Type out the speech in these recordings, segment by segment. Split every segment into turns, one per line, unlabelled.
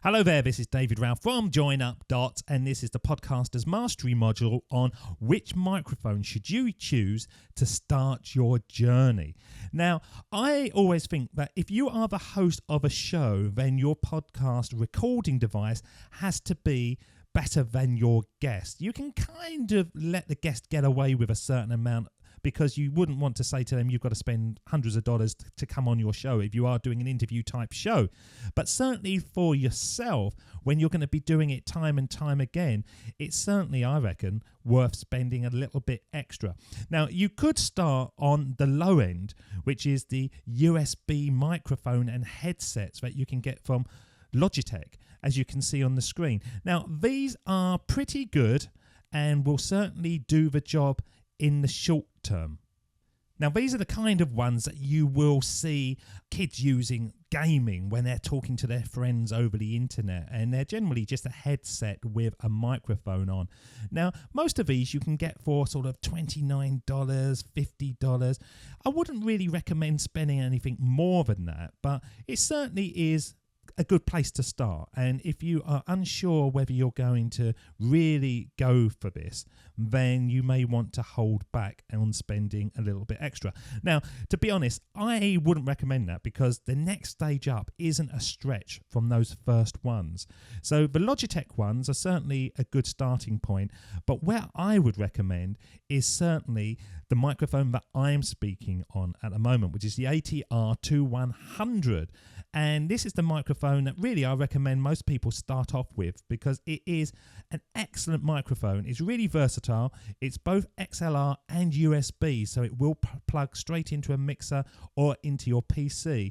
Hello there, this is David Ralph from JoinUp, and this is the Podcaster's Mastery module on which microphone should you choose to start your journey. Now, I always think that if you are the host of a show, then your podcast recording device has to be better than your guest. You can kind of let the guest get away with a certain amount because you wouldn't want to say to them you've got to spend hundreds of dollars to come on your show if you are doing an interview type show. But certainly for yourself, when you're going to be doing it time and time again, it's certainly, I reckon, worth spending a little bit extra. Now, you could start on the low end, which is the USB microphone and headsets that you can get from Logitech, as you can see on the screen. Now, these are pretty good and will certainly do the job in the short term. Now, these are the kind of ones that you will see kids using gaming when they're talking to their friends over the internet, and they're generally just a headset with a microphone on. Now, most of these you can get for sort of $29, $50. I wouldn't really recommend spending anything more than that, but it certainly is a good place to start. And if you are unsure whether you're going to really go for this, then you may want to hold back on spending a little bit extra. Now, to be honest, I wouldn't recommend that because the next stage up isn't a stretch from those first ones. So the Logitech ones are certainly a good starting point, but where I would recommend is certainly the microphone that I'm speaking on at the moment, which is the ATR2100. And this is the microphone that really I recommend most people start off with because it is an excellent microphone. It's really versatile. It's both XLR and USB, so it will plug straight into a mixer or into your PC,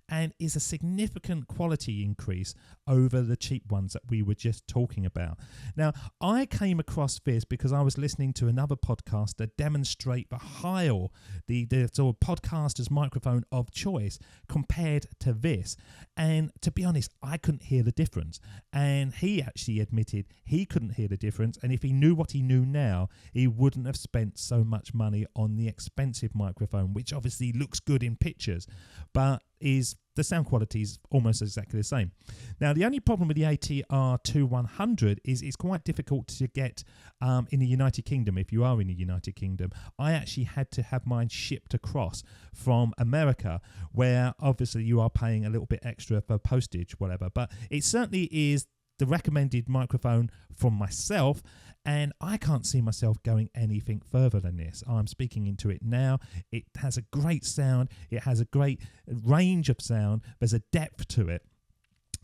and is a significant quality increase over the cheap ones that we were just talking about. Now, I came across this because I was listening to another podcaster demonstrate the Heil, the sort of podcaster's microphone of choice, compared to this. And to be honest, I couldn't hear the difference. And he actually admitted he couldn't hear the difference. And if he knew what he knew now, he wouldn't have spent so much money on the expensive microphone, which obviously looks good in pictures, but the sound quality is almost exactly the same. Now, the only problem with the ATR2100 is it's quite difficult to get in the United Kingdom. If you are in the United Kingdom, I actually had to have mine shipped across from America, where obviously you are paying a little bit extra for postage, whatever. But it certainly is the recommended microphone from myself, and I can't see myself going anything further than this. I'm speaking into it now. It has a great sound. It has a great range of sound. There's a depth to it.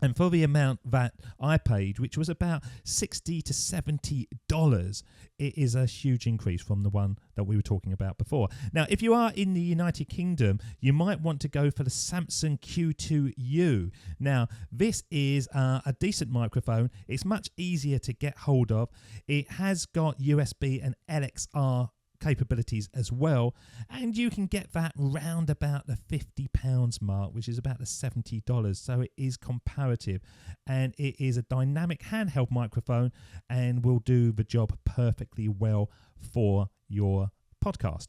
And for the amount that I paid, which was about $60 to $70, it is a huge increase from the one that we were talking about before. Now, if you are in the United Kingdom, you might want to go for the Samson Q2U. Now, this is a decent microphone. It's much easier to get hold of. It has got USB and LXR capabilities as well, and you can get that round about the £50 mark, which is about the $70. So it is comparative, and it is a dynamic handheld microphone and will do the job perfectly well for your podcast.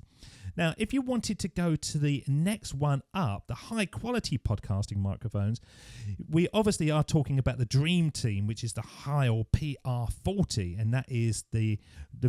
Now, if you wanted to go to the next one up, the high quality podcasting microphones, we obviously are talking about the Dream Team, which is the Heil PR40, and that is the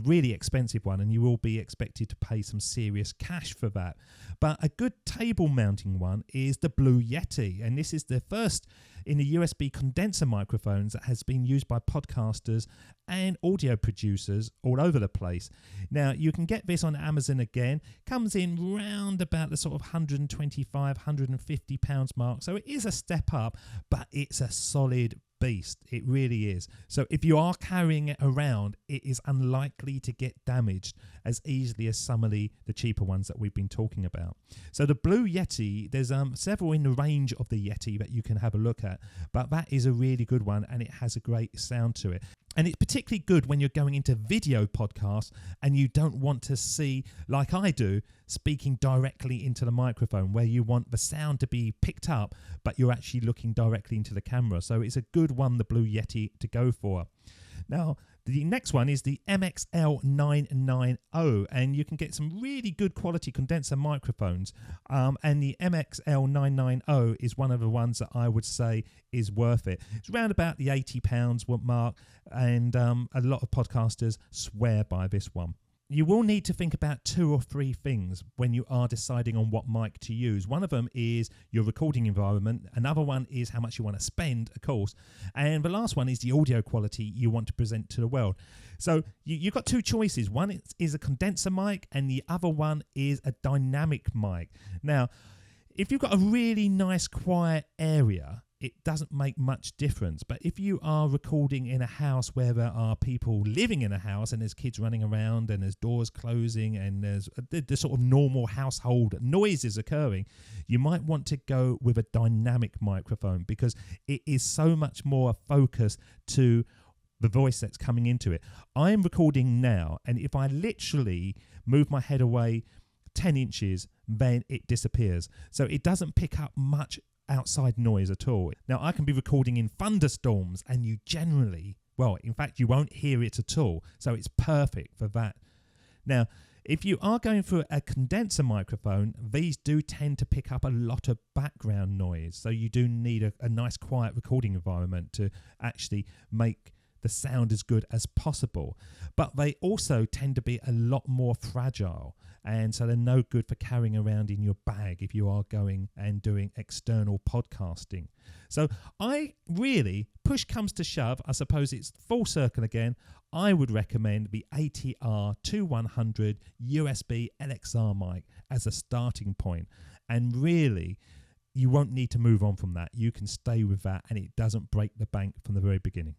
really expensive one, and you will be expected to pay some serious cash for that. But a good table mounting one is the Blue Yeti, and this is the first in the USB condenser microphones that has been used by podcasters and audio producers all over the place. Now, you can get this on Amazon again. Comes in round about the sort of £125, £150 mark. So it is a step up, but it's a solid beast. It really is. So if you are carrying it around, it is unlikely to get damaged as easily as some of the cheaper ones that we've been talking about. So the Blue Yeti, there's several in the range of the Yeti that you can have a look at, but that is a really good one, and it has a great sound to it. And it's particularly good when you're going into video podcasts and you don't want to see, like I do, speaking directly into the microphone, where you want the sound to be picked up, but you're actually looking directly into the camera. So it's a good one, the Blue Yeti, to go for. Now, The next one is the MXL990, and you can get some really good quality condenser microphones. And the MXL990 is one of the ones that I would say is worth it. It's around about the £80 mark, and a lot of podcasters swear by this one. You will need to think about 2 or 3 things when you are deciding on what mic to use. One of them is your recording environment. Another one is how much you want to spend, of course. And the last one is the audio quality you want to present to the world. So you've got 2 choices. One is a condenser mic and the other one is a dynamic mic. Now, if you've got a really nice quiet area, it doesn't make much difference. But if you are recording in a house where there are people living in a house and there's kids running around and there's doors closing and there's the sort of normal household noises occurring, you might want to go with a dynamic microphone because it is so much more focused to the voice that's coming into it. I am recording now, and if I literally move my head away 10 inches, then it disappears. So it doesn't pick up much outside noise at all. Now, I can be recording in thunderstorms and you generally, well, in fact, you won't hear it at all. So it's perfect for that. Now, if you are going for a condenser microphone, these do tend to pick up a lot of background noise. So you do need a nice quiet recording environment to actually make the sound as good as possible. But they also tend to be a lot more fragile, and so they're no good for carrying around in your bag if you are going and doing external podcasting. So I really, push comes to shove, I suppose it's full circle again, I would recommend the ATR 2100 USB LXR mic as a starting point. And really, you won't need to move on from that. You can stay with that and it doesn't break the bank from the very beginning.